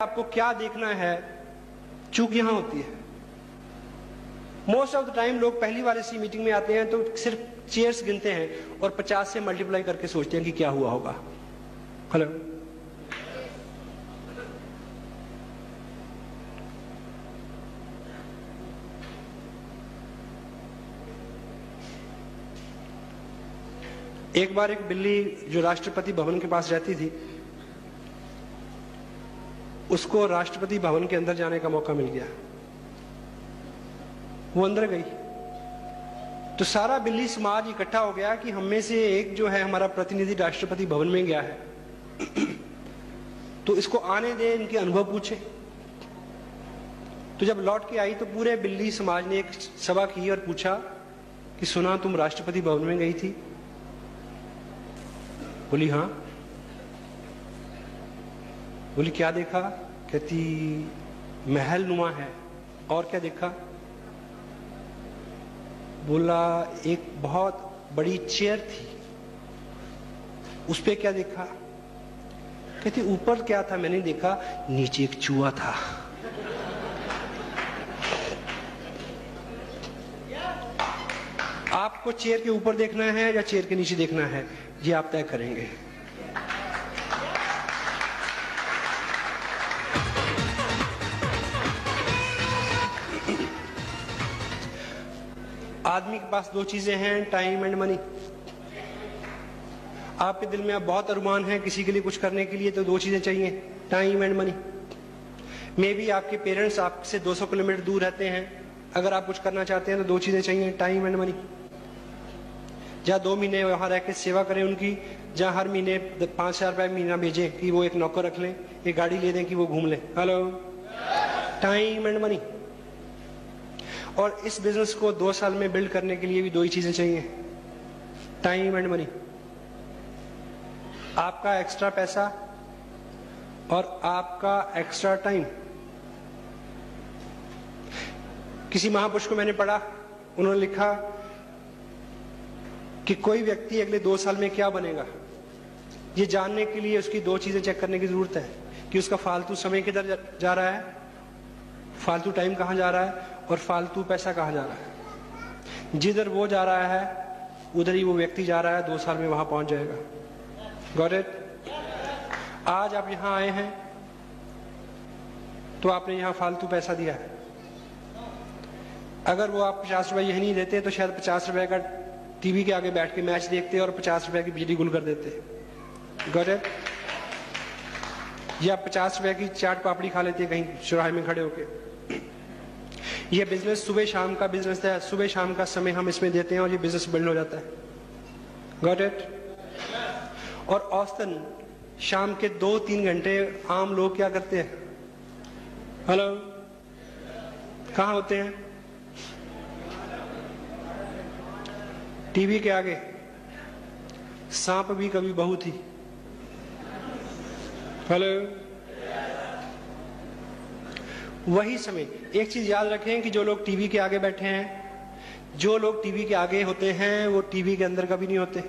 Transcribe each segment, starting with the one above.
आपको क्या देखना है, चूक यहां होती है। मोस्ट ऑफ द टाइम लोग पहली बार इसी मीटिंग में आते हैं तो सिर्फ चेयर्स गिनते हैं और 50 से मल्टीप्लाई करके सोचते हैं कि क्या हुआ होगा। हेलो, एक बार एक बिल्ली जो राष्ट्रपति भवन के पास रहती थी, उसको राष्ट्रपति भवन के अंदर जाने का मौका मिल गया। वो अंदर गई तो सारा बिल्ली समाज इकट्ठा हो गया कि हम में से एक जो है हमारा प्रतिनिधि राष्ट्रपति भवन में गया है तो इसको आने दे, इनके अनुभव पूछे। तो जब लौट के आई तो पूरे बिल्ली समाज ने एक सभा की और पूछा कि सुना तुम राष्ट्रपति भवन में गई थी? बोली हाँ। बोली क्या देखा? कहती महल नुमा है। और क्या देखा? बोला एक बहुत बड़ी चेयर थी। उस पे क्या देखा? कहती ऊपर क्या था मैंने देखा, नीचे एक चूहा था। आपको चेयर के ऊपर देखना है या चेयर के नीचे देखना है, ये आप तय करेंगे। आदमी के पास दो चीजें हैं, टाइम एंड मनी। आपके दिल में अब बहुत अरमान है किसी के लिए कुछ करने के लिए, तो दो चीजें चाहिए, time and money. May be आपके पेरेंट्स आपसे 200 किलोमीटर दूर रहते हैं, अगर आप कुछ करना चाहते हैं तो दो चीजें चाहिए, टाइम एंड मनी। जहाँ 2 महीने वहां रह के सेवा करें उनकी, जहाँ हर महीने 5,000 रुपए महीना भेजें कि वो एक नौकर रख लें, एक गाड़ी ले दें कि वो घूम लें। Hello, time and money. और इस बिजनेस को 2 साल में बिल्ड करने के लिए भी दो ही चीजें चाहिए, टाइम एंड मनी। आपका एक्स्ट्रा पैसा और आपका एक्स्ट्रा टाइम। किसी महापुरुष को मैंने पढ़ा, उन्होंने लिखा कि कोई व्यक्ति अगले 2 साल में क्या बनेगा, ये जानने के लिए उसकी दो चीजें चेक करने की जरूरत है कि उसका फालतू समय किधर जा रहा है, फालतू टाइम कहां जा रहा है, और फालतू पैसा कहां जा रहा है। जिधर वो जा रहा है उधर ही वो व्यक्ति जा रहा है, 2 साल में वहां पहुंच जाएगा। Got it? आज आप यहां आए हैं तो आपने यहां फालतू पैसा दिया है। अगर वो आप 50 रुपए यही नहीं देते तो शायद 50 रुपए का टीवी के आगे बैठ के मैच देखते और 50 रुपए की बिजली गुल कर देते। Got it? या 50 रुपए की चाट पापड़ी खा लेते कहीं चौराहे में खड़े होके। ये बिजनेस सुबह शाम का बिजनेस है, सुबह शाम का समय हम इसमें देते हैं और ये बिजनेस बिल्ड हो जाता है। Got it? और औसतन शाम के 2-3 घंटे आम लोग क्या करते हैं? हेलो, कहां होते हैं? टीवी के आगे। सांप भी कभी बहू थी। हेलो, वही समय। एक चीज याद रखें कि जो लोग टीवी के आगे बैठे हैं, जो लोग टीवी के आगे होते हैं वो टीवी के अंदर कभी नहीं होते।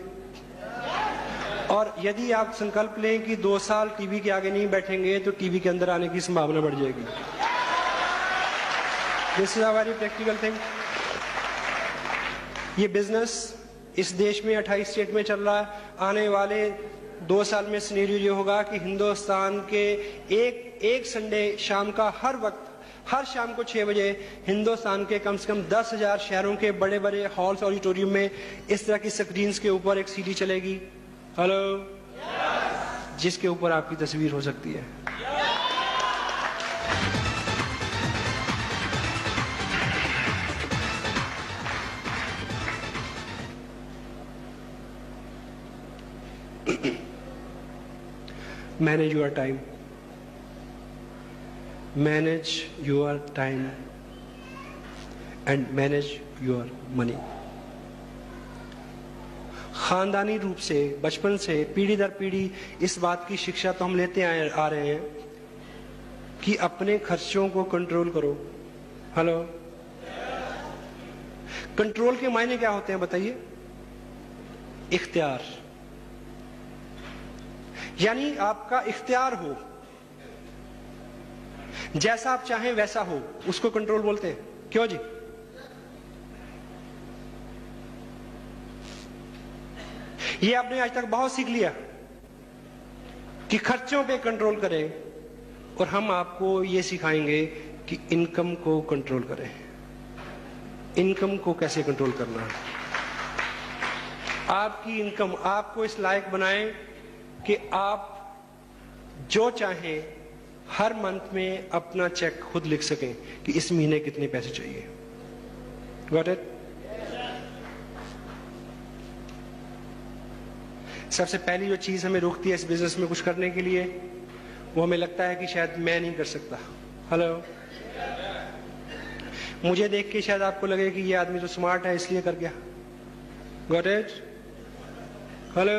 और यदि आप संकल्प लें कि 2 साल टीवी के आगे नहीं बैठेंगे तो टीवी के अंदर आने की संभावना बढ़ जाएगी। This is a very practical thing. ये बिजनेस इस देश में 28 स्टेट में चल रहा है। आने वाले 2 साल में सिनेरियो ये होगा कि हिंदुस्तान के एक संडे शाम का हर वक्त, हर शाम को 6 बजे हिंदुस्तान के कम से कम 10,000 शहरों के बड़े बड़े हॉल्स ऑडिटोरियम में इस तरह की स्क्रीन्स के ऊपर एक सीडी चलेगी। हेलो, जिसके ऊपर आपकी तस्वीर हो सकती है। Manage your time. Manage your time and manage your money. खानदानी रूप से बचपन से पीढ़ी दर पीढ़ी इस बात की शिक्षा तो हम लेते आ रहे हैं कि अपने खर्चों को कंट्रोल करो। हेलो, कंट्रोल के मायने क्या होते हैं बताइए? इख्तियार, यानी आपका इख्तियार हो जैसा आप चाहें वैसा हो, उसको कंट्रोल बोलते हैं। क्यों जी? ये आपने आज तक बहुत सीख लिया कि खर्चों पे कंट्रोल करें, और हम आपको ये सिखाएंगे कि इनकम को कंट्रोल करें। इनकम को कैसे कंट्रोल करना है। आपकी इनकम आपको इस लायक बनाए कि आप जो चाहें हर मंथ में अपना चेक खुद लिख सकें कि इस महीने कितने पैसे चाहिए। Got it? सबसे पहली जो चीज हमें रोकती है इस बिजनेस में कुछ करने के लिए, वो हमें लगता है कि शायद मैं नहीं कर सकता। हेलो, मुझे देख के शायद आपको लगे कि ये आदमी तो स्मार्ट है इसलिए कर गया। Got it? हेलो,